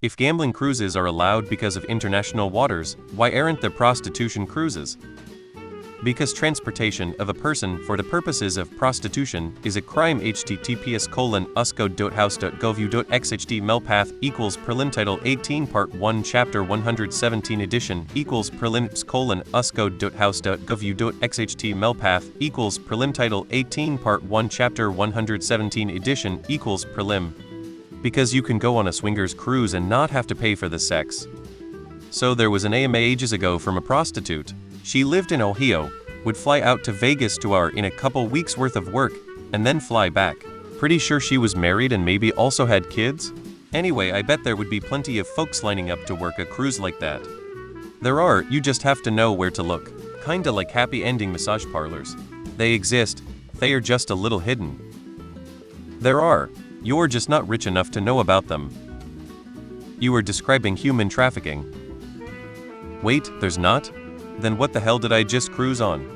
If gambling cruises are allowed because of international waters, why aren't there prostitution cruises? Because transportation of a person for the purposes of prostitution is a crime. https://uscode.house.gov.xht melpath equals prelim title 18 part 1 chapter 117 edition equals prelims://uscode.house.gov.xht melpath equals prelim title 18 part 1 chapter 117 edition equals prelim. Because you can go on a swingers cruise and not have to pay for the sex. So there was an AMA ages ago from a prostitute. She lived in Ohio, would fly out to Vegas to our in a couple weeks worth of work, and then fly back. Pretty sure she was married and maybe also had kids? Anyway, I bet there would be plenty of folks lining up to work a cruise like that. There are, you just have to know where to look. Kinda like happy ending massage parlors. They exist, they are just a little hidden. There are, you're just not rich enough to know about them. You are describing human trafficking. Wait, there's not? Then what the hell did I just cruise on?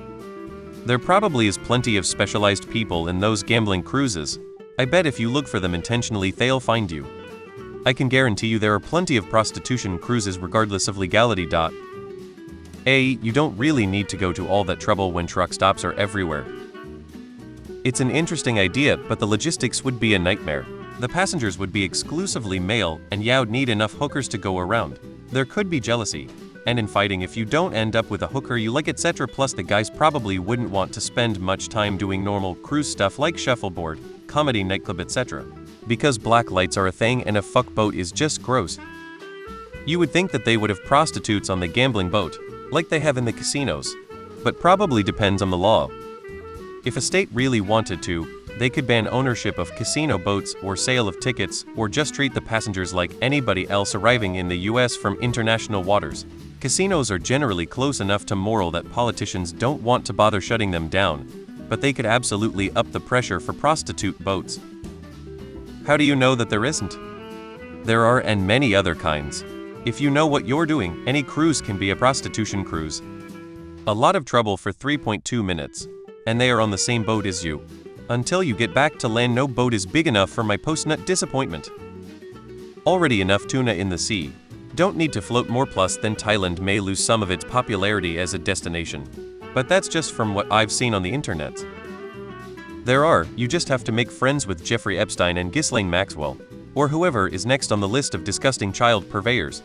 There probably is plenty of specialized people in those gambling cruises. I bet if you look for them intentionally they'll find you. I can guarantee you there are plenty of prostitution cruises regardless of legality. You don't really need to go to all that trouble when truck stops are everywhere. It's an interesting idea, but the logistics would be a nightmare. The passengers would be exclusively male, and you'd need enough hookers to go around. There could be jealousy and infighting if you don't end up with a hooker you like, etc. Plus the guys probably wouldn't want to spend much time doing normal cruise stuff like shuffleboard, comedy nightclub, etc. Because black lights are a thing and a fuck boat is just gross. You would think that they would have prostitutes on the gambling boat, like they have in the casinos. But probably depends on the law. If a state really wanted to, they could ban ownership of casino boats or sale of tickets, or just treat the passengers like anybody else arriving in the US from international waters. Casinos are generally close enough to moral that politicians don't want to bother shutting them down, but they could absolutely up the pressure for prostitute boats. How do you know that there isn't? There are, and many other kinds. If you know what you're doing, any cruise can be a prostitution cruise. A lot of trouble for 3.2 minutes. And they are on the same boat as you. Until you get back to land, no boat is big enough for my post-nut disappointment. Already enough tuna in the sea. Don't need to float more. Plus then Thailand may lose some of its popularity as a destination. But that's just from what I've seen on the internet. You just have to make friends with Jeffrey Epstein and Ghislaine Maxwell, or whoever is next on the list of disgusting child purveyors.